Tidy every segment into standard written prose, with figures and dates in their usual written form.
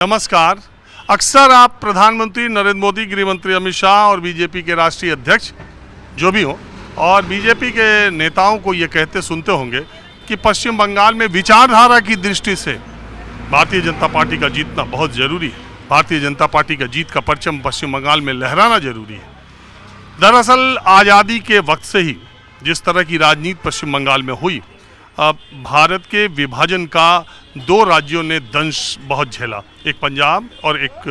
नमस्कार। अक्सर आप प्रधानमंत्री नरेंद्र मोदी, गृह मंत्री अमित शाह और बीजेपी के राष्ट्रीय अध्यक्ष जो भी हो और बीजेपी के नेताओं को ये कहते सुनते होंगे कि पश्चिम बंगाल में विचारधारा की दृष्टि से भारतीय जनता पार्टी का जीतना बहुत ज़रूरी है। भारतीय जनता पार्टी का जीत का परचम पश्चिम बंगाल में लहराना जरूरी है। दरअसल आज़ादी के वक्त से ही जिस तरह की राजनीति पश्चिम बंगाल में हुई, भारत के विभाजन का दो राज्यों ने दंश बहुत झेला, एक पंजाब और एक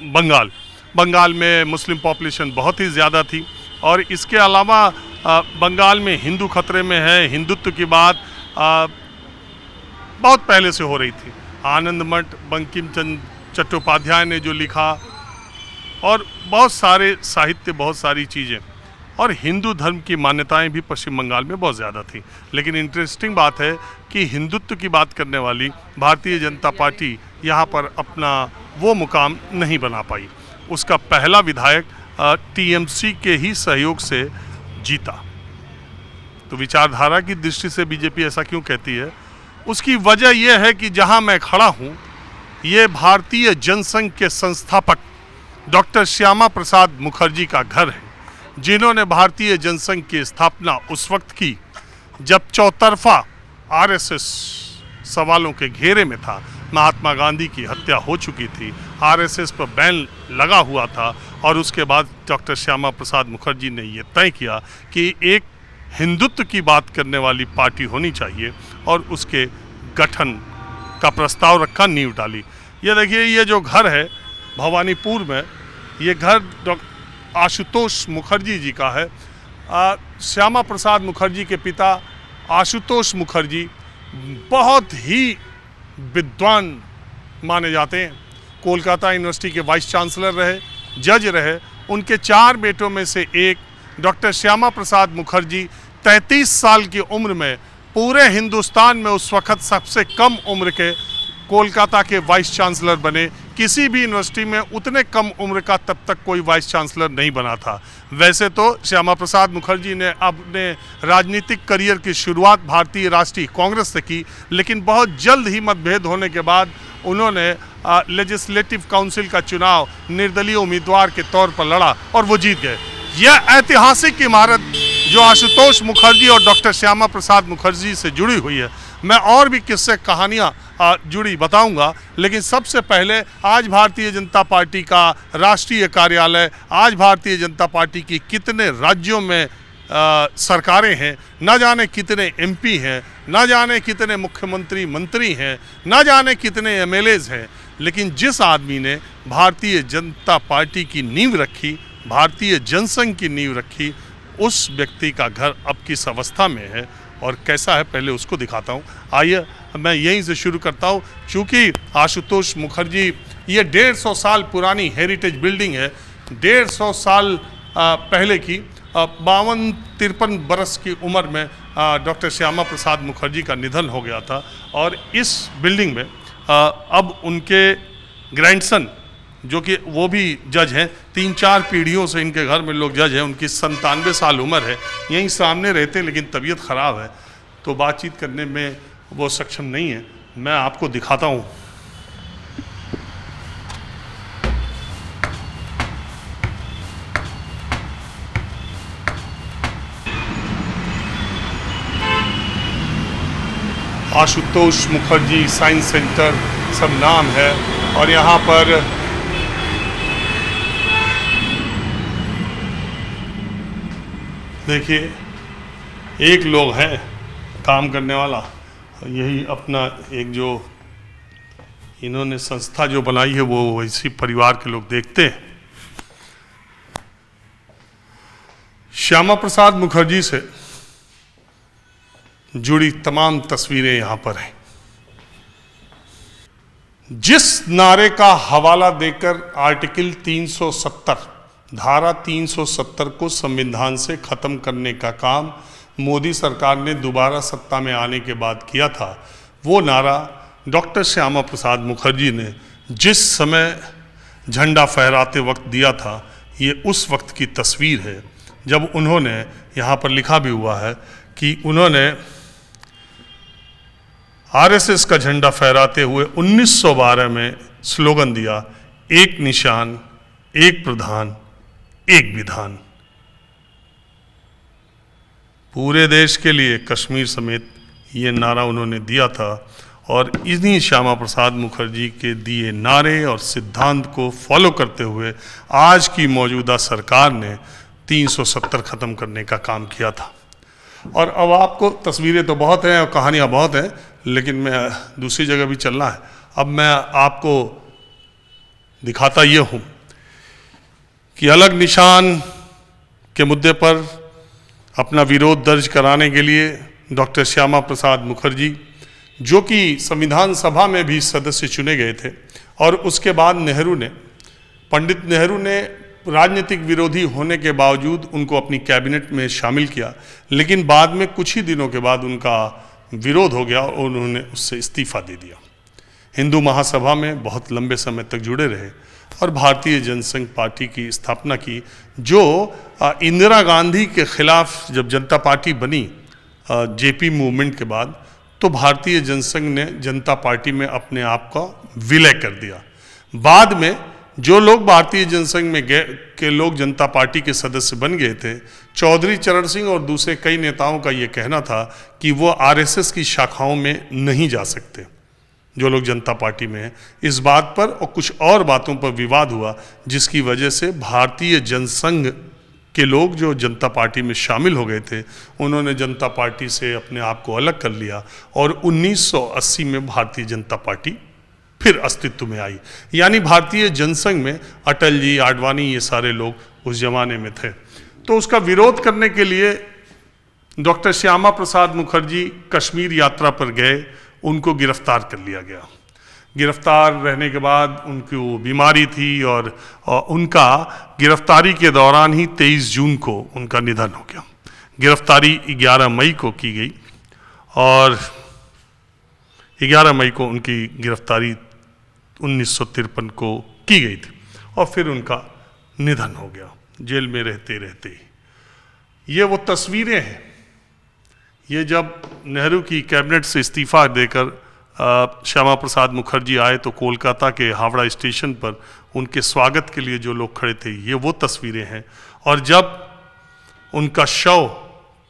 बंगाल। बंगाल में मुस्लिम पॉपुलेशन बहुत ही ज़्यादा थी और इसके अलावा बंगाल में हिंदू खतरे में है। हिंदुत्व की बात बहुत पहले से हो रही थी। आनंद मठ, बंकिम चंद्र चट्टोपाध्याय ने जो लिखा और बहुत सारे साहित्य, बहुत सारी चीज़ें, और हिंदू धर्म की मान्यताएं भी पश्चिम बंगाल में बहुत ज़्यादा थी। लेकिन इंटरेस्टिंग बात है कि हिंदुत्व की बात करने वाली भारतीय जनता पार्टी यहाँ पर अपना वो मुकाम नहीं बना पाई। उसका पहला विधायक टीएमसी के ही सहयोग से जीता। तो विचारधारा की दृष्टि से बीजेपी ऐसा क्यों कहती है? उसकी वजह यह है कि जहाँ मैं खड़ा हूँ ये भारतीय जनसंघ के संस्थापक डॉक्टर श्यामा प्रसाद मुखर्जी का घर है, जिन्होंने भारतीय जनसंघ की स्थापना उस वक्त की जब चौतरफा आरएसएस सवालों के घेरे में था। महात्मा गांधी की हत्या हो चुकी थी, आरएसएस पर बैन लगा हुआ था और उसके बाद डॉक्टर श्यामा प्रसाद मुखर्जी ने ये तय किया कि एक हिंदुत्व की बात करने वाली पार्टी होनी चाहिए और उसके गठन का प्रस्ताव रखा, नींव डाली। ये देखिए, ये जो घर है भवानीपुर में, ये घर आशुतोष मुखर्जी जी का है। श्यामा प्रसाद मुखर्जी के पिता आशुतोष मुखर्जी बहुत ही विद्वान माने जाते हैं। कोलकाता यूनिवर्सिटी के वाइस चांसलर रहे, जज रहे। उनके 4 बेटों में से एक डॉक्टर श्यामा प्रसाद मुखर्जी 33 साल की उम्र में पूरे हिंदुस्तान में उस वक्त सबसे कम उम्र के कोलकाता के वाइस चांसलर बने। किसी भी यूनिवर्सिटी में उतने कम उम्र का तब तक कोई वाइस चांसलर नहीं बना था। वैसे तो श्यामा प्रसाद मुखर्जी ने अपने राजनीतिक करियर की शुरुआत भारतीय राष्ट्रीय कांग्रेस से की, लेकिन बहुत जल्द ही मतभेद होने के बाद उन्होंने लेजिस्लेटिव काउंसिल का चुनाव निर्दलीय उम्मीदवार के तौर पर लड़ा और वो जीत गए। यह ऐतिहासिक इमारत जो आशुतोष मुखर्जी और डॉक्टर श्यामा प्रसाद मुखर्जी से जुड़ी हुई है, मैं और भी किस्से कहानियाँ जुड़ी बताऊंगा, लेकिन सबसे पहले आज भारतीय जनता पार्टी का राष्ट्रीय कार्यालय, आज भारतीय जनता पार्टी की कितने राज्यों में सरकारें हैं, न जाने कितने एमपी हैं, न जाने कितने मुख्यमंत्री मंत्री हैं, न जाने कितने एमएलएज हैं, लेकिन जिस आदमी ने भारतीय जनता पार्टी की नींव रखी, भारतीय जनसंघ की नींव रखी, उस व्यक्ति का घर अब किस अवस्था में है और कैसा है, पहले उसको दिखाता हूँ। आइए मैं यहीं से शुरू करता हूँ। चूँकि आशुतोष मुखर्जी, ये 150 साल पुरानी हेरिटेज बिल्डिंग है, 150 साल पहले की। 52-53 बरस की उम्र में डॉक्टर श्यामा प्रसाद मुखर्जी का निधन हो गया था और इस बिल्डिंग में अब उनके ग्रैंडसन, जो कि वो भी जज हैं, 3-4 पीढ़ियों से इनके घर में लोग जज हैं, उनकी 97 साल उम्र है, यहीं सामने रहते, लेकिन तबीयत ख़राब है तो बातचीत करने में वो सक्षम नहीं है। मैं आपको दिखाता हूँ। आशुतोष मुखर्जी साइंस सेंटर सब नाम है और यहाँ पर देखिए एक लोग हैं काम करने वाला, यही अपना एक जो इन्होंने संस्था जो बनाई है वो इसी परिवार के लोग देखते हैं। श्यामा प्रसाद मुखर्जी से जुड़ी तमाम तस्वीरें यहाँ पर हैं। जिस नारे का हवाला देकर आर्टिकल 370, धारा 370 को संविधान से खत्म करने का काम मोदी सरकार ने दोबारा सत्ता में आने के बाद किया था, वो नारा डॉक्टर श्यामा प्रसाद मुखर्जी ने जिस समय झंडा फहराते वक्त दिया था, ये उस वक्त की तस्वीर है जब उन्होंने, यहाँ पर लिखा भी हुआ है कि उन्होंने आरएसएस का झंडा फहराते हुए 1912 में स्लोगन दिया, एक निशान, एक प्रधान, एक विधान। पूरे देश के लिए कश्मीर समेत ये नारा उन्होंने दिया था और इन्हीं श्यामा प्रसाद मुखर्जी के दिए नारे और सिद्धांत को फॉलो करते हुए आज की मौजूदा सरकार ने 370 ख़त्म करने का काम किया था। और अब आपको तस्वीरें तो बहुत हैं और कहानियाँ बहुत हैं, लेकिन मैं दूसरी जगह भी चलना है। अब मैं आपको दिखाता ये हूँ कि अलग निशान के मुद्दे पर अपना विरोध दर्ज कराने के लिए डॉक्टर श्यामा प्रसाद मुखर्जी, जो कि संविधान सभा में भी सदस्य चुने गए थे, और उसके बाद पंडित नेहरू ने राजनीतिक विरोधी होने के बावजूद उनको अपनी कैबिनेट में शामिल किया, लेकिन बाद में कुछ ही दिनों के बाद उनका विरोध हो गया और उन्होंने उससे इस्तीफा दे दिया। हिंदू महासभा में बहुत लंबे समय तक जुड़े रहे और भारतीय जनसंघ पार्टी की स्थापना की, जो इंदिरा गांधी के खिलाफ जब जनता पार्टी बनी जेपी मूवमेंट के बाद, तो भारतीय जनसंघ ने जनता पार्टी में अपने आप का विलय कर दिया। बाद में जो लोग भारतीय जनसंघ में के लोग जनता पार्टी के सदस्य बन गए थे, चौधरी चरण सिंह और दूसरे कई नेताओं का ये कहना था कि वो आरएसएस की शाखाओं में नहीं जा सकते, जो लोग जनता पार्टी में हैं। इस बात पर और कुछ और बातों पर विवाद हुआ, जिसकी वजह से भारतीय जनसंघ के लोग जो जनता पार्टी में शामिल हो गए थे, उन्होंने जनता पार्टी से अपने आप को अलग कर लिया और 1980 में भारतीय जनता पार्टी फिर अस्तित्व में आई। यानी भारतीय जनसंघ में अटल जी, आडवाणी, ये सारे लोग उस जमाने में थे। तो उसका विरोध करने के लिए डॉक्टर श्यामा प्रसाद मुखर्जी कश्मीर यात्रा पर गए, उनको गिरफ्तार कर लिया गया। गिरफ्तार रहने के बाद उनकी वो बीमारी थी और उनका गिरफ्तारी के दौरान ही 23 जून को उनका निधन हो गया। गिरफ्तारी 11 मई को की गई और 11 मई को उनकी गिरफ्तारी 1953 को की गई थी और फिर उनका निधन हो गया जेल में रहते रहते ही। ये वो तस्वीरें हैं, ये जब नेहरू की कैबिनेट से इस्तीफा देकर श्यामा प्रसाद मुखर्जी आए तो कोलकाता के हावड़ा स्टेशन पर उनके स्वागत के लिए जो लोग खड़े थे, ये वो तस्वीरें हैं। और जब उनका शव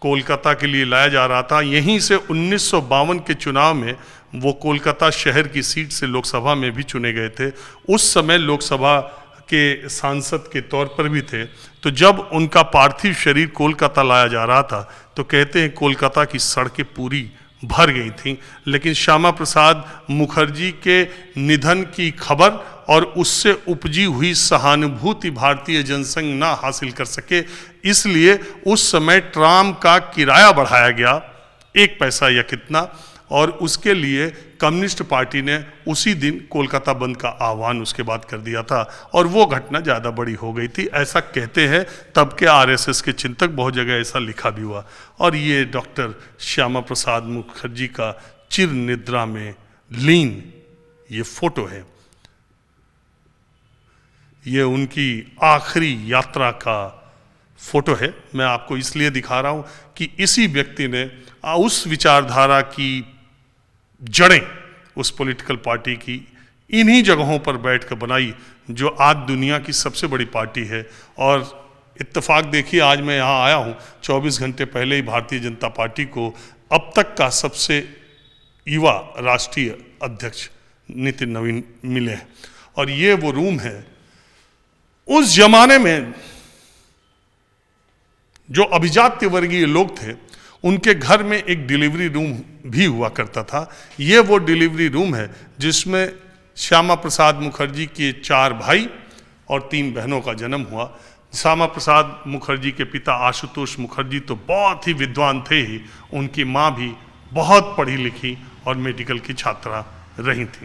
कोलकाता के लिए लाया जा रहा था, यहीं से 1952 के चुनाव में वो कोलकाता शहर की सीट से लोकसभा में भी चुने गए थे। उस समय लोकसभा के सांसद के तौर पर भी थे। तो जब उनका पार्थिव शरीर कोलकाता लाया जा रहा था, तो कहते हैं कोलकाता की सड़कें पूरी भर गई थीं, लेकिन श्यामा प्रसाद मुखर्जी के निधन की खबर और उससे उपजी हुई सहानुभूति भारतीय जनसंघ ना हासिल कर सके, इसलिए उस समय ट्राम का किराया बढ़ाया गया 1 पैसा या कितना, और उसके लिए कम्युनिस्ट पार्टी ने उसी दिन कोलकाता बंद का आह्वान उसके बाद कर दिया था और वो घटना ज़्यादा बड़ी हो गई थी, ऐसा कहते हैं तब के आरएसएस के चिंतक। बहुत जगह ऐसा लिखा भी हुआ। और ये डॉक्टर श्यामा प्रसाद मुखर्जी का चिर निद्रा में लीन ये फोटो है। ये उनकी आखिरी यात्रा का फोटो है। मैं आपको इसलिए दिखा रहा हूँ कि इसी व्यक्ति ने उस विचारधारा की जड़ें उस पॉलिटिकल पार्टी की इन्हीं जगहों पर बैठकर बनाई, जो आज दुनिया की सबसे बड़ी पार्टी है। और इत्तेफाक देखिए, आज मैं यहाँ आया हूँ, 24 घंटे पहले ही भारतीय जनता पार्टी को अब तक का सबसे युवा राष्ट्रीय अध्यक्ष नितिन नवीन मिले हैं। और ये वो रूम है, उस जमाने में जो अभिजात्य वर्गीय लोग थे, उनके घर में एक डिलीवरी रूम भी हुआ करता था। ये वो डिलीवरी रूम है जिसमें श्यामा प्रसाद मुखर्जी के 4 भाई और 3 बहनों का जन्म हुआ। श्यामा प्रसाद मुखर्जी के पिता आशुतोष मुखर्जी तो बहुत ही विद्वान थे ही, उनकी माँ भी बहुत पढ़ी लिखी और मेडिकल की छात्रा रही थी।